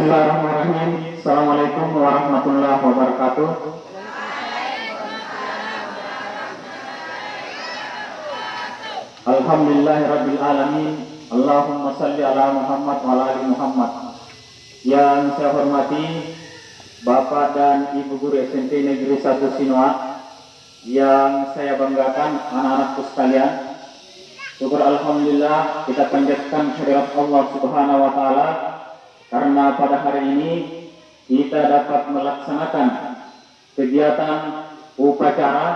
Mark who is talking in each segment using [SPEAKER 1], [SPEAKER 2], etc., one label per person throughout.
[SPEAKER 1] Bismillahirrahmanirrahim. Assalamualaikum warahmatullahi wabarakatuh. Alhamdulillahirabbil alamin. Allahumma salli ala Muhammad wa ala ali Muhammad. Yang saya hormati Bapak dan Ibu Guru SMP Negeri 1 Sinoa, yang saya banggakan anak-anakku sekalian. Syukur alhamdulillah kita panjatkan kehadirat Allah Subhanahu wa taala karena pada hari ini kita dapat melaksanakan kegiatan upacara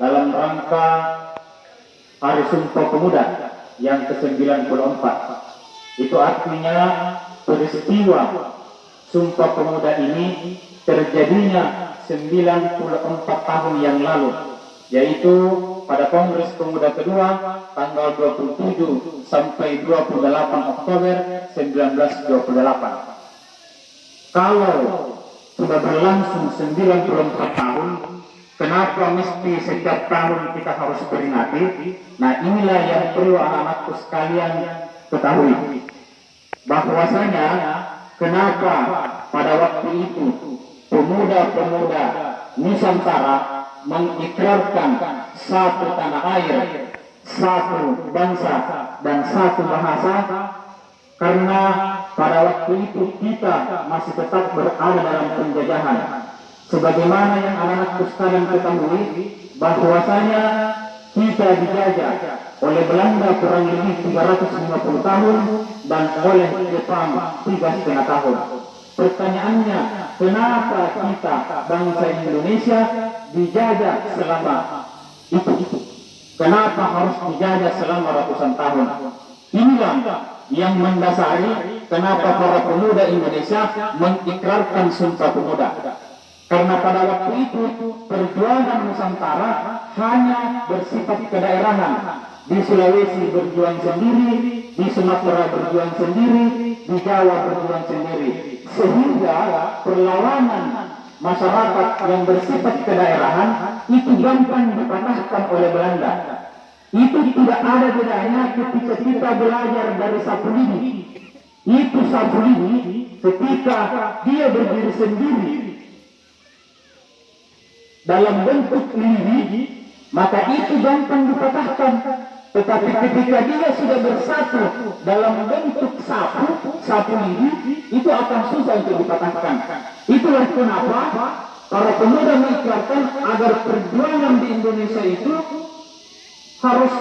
[SPEAKER 1] dalam rangka Hari Sumpah Pemuda yang ke-94. Itu artinya peristiwa Sumpah Pemuda ini terjadinya 94 tahun yang lalu, yaitu pada Kongres Pemuda kedua tanggal 27 sampai 28 Oktober 1928. Kalau sudah berlangsung 94 tahun, kenapa mesti setiap tahun kita harus peringati? Nah, inilah yang perlu anak-anakku sekalian ketahui, bahwasanya kenapa pada waktu itu pemuda-pemuda Nusantara mengikrarkan satu tanah air, satu bangsa, dan satu bahasa, karena pada waktu itu kita masih tetap berada dalam penjajahan. Sebagaimana yang anak-anakku sekalian ketahui, bahwasanya kita dijajah oleh Belanda kurang lebih 350 tahun dan oleh Jepang 3,5 tahun. Pertanyaannya, kenapa kita bangsa Indonesia dijajah selama itu? Kenapa harus dijajah selama ratusan tahun? Inilah yang mendasari kenapa para pemuda Indonesia mengikrarkan Sumpah Pemuda. Karena pada waktu itu perjuangan Nusantara hanya bersifat kedaerahan. Di Sulawesi berjuang sendiri, di Sumatera berjuang sendiri, di Jawa berjuang sendiri. Sehingga perlawanan masyarakat yang bersifat kedaerahan itu gampang dipatahkan oleh Belanda. Itu tidak ada bedanya ketika kita belajar dari Sapulidi. Itu Sapulidi ketika dia berdiri sendiri dalam bentuk lidi, maka itu gampang dipatahkan. Tetapi ketika dia sudah bersatu dalam bentuk sapu lidi, itu akan susah untuk dipatahkan. Itulah kenapa para pemuda mengikrarkan agar perjuangan di Indonesia itu harus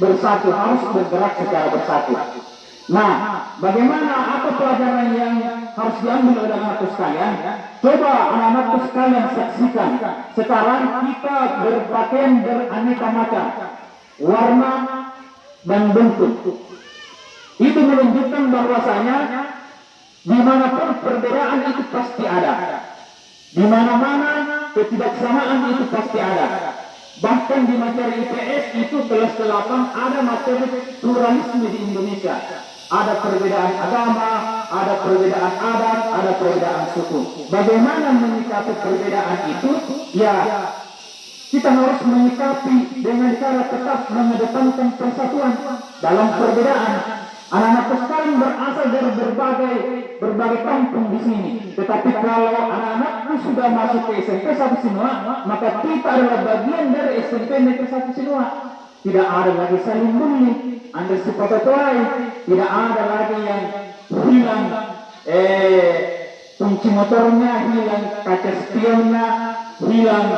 [SPEAKER 1] bersatu, harus bergerak secara bersatu. Nah, bagaimana, apa pelajaran yang harus diambil oleh anak-anakku sekalian? Coba anak-anakku sekalian saksikan. Sekarang kita berpakaian beraneka macam, warna dan bentuk. Itu menunjukkan bahwasanya dimanapun perbedaan itu pasti ada. Di mana-mana ketidaksamaan itu pasti ada. Bahkan di materi IPS itu kelas 8 ada materi pluralisme di Indonesia. Ada perbedaan agama, ada perbedaan adat, ada perbedaan suku. Bagaimana menyikapi perbedaan itu? Ya, kita harus menyikapi dengan cara tetap mengedepankan persatuan dalam perbedaan. Anak-anak sekalian berasal dari berbagai kampung di sini. Tetapi kalau anak-anakku sudah masuk ke SMP 1 Sinoa, maka kita adalah bagian dari SMP Negeri 1 Sinoa. Tidak ada lagi saling bully, Anda sepototoi, tidak ada lagi yang hilang kunci motornya, hilang kaca spionnya, hilang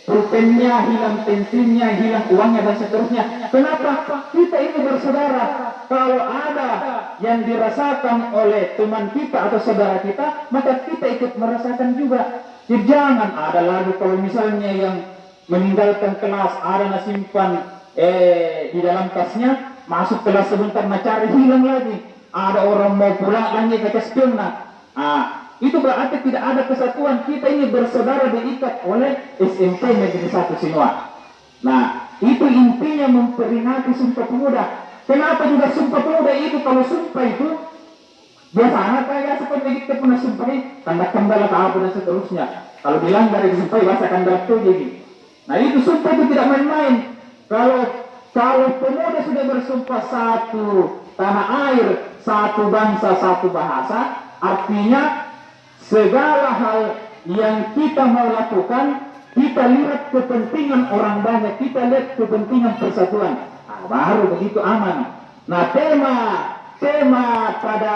[SPEAKER 1] pulpennya, hilang pensilnya, hilang uangnya, dan seterusnya. Kenapa? Kita ini bersaudara. Kalau ada yang dirasakan oleh teman kita atau saudara kita, maka kita ikut merasakan juga. Jadi jangan ada lagi kalau misalnya yang meninggalkan kelas, ada yang simpan di dalam tasnya, masuk kelas sebentar mencari, hilang lagi. Ada orang mau pulang lagi ke spion. Itu berarti tidak ada kesatuan. Kita ini bersaudara diikat oleh SMP Negeri 1 Sinoa. Nah, itu intinya memperingati Sumpah Pemuda. Kenapa juga Sumpah Pemuda itu? Kalau sumpah itu biasanya kayak seperti kita pernah sumpah kandak-kandak apa dan seterusnya. Kalau bilang dari sumpah bahasa kandak itu jadi. Nah, itu sumpah itu tidak main-main. Kalau pemuda sudah bersumpah satu tanah air, satu bangsa, satu bahasa, artinya segala hal yang kita mau lakukan, kita lihat kepentingan orang banyak, kita lihat kepentingan persatuan. Nah, baru begitu aman. Nah, tema pada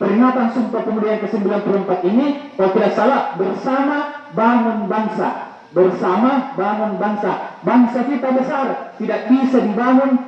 [SPEAKER 1] peringatan Sumpah Pemuda yang ke-94 ini, kalau tidak salah, bersama bangun bangsa. Bersama bangun bangsa. Bangsa kita besar, tidak bisa dibangun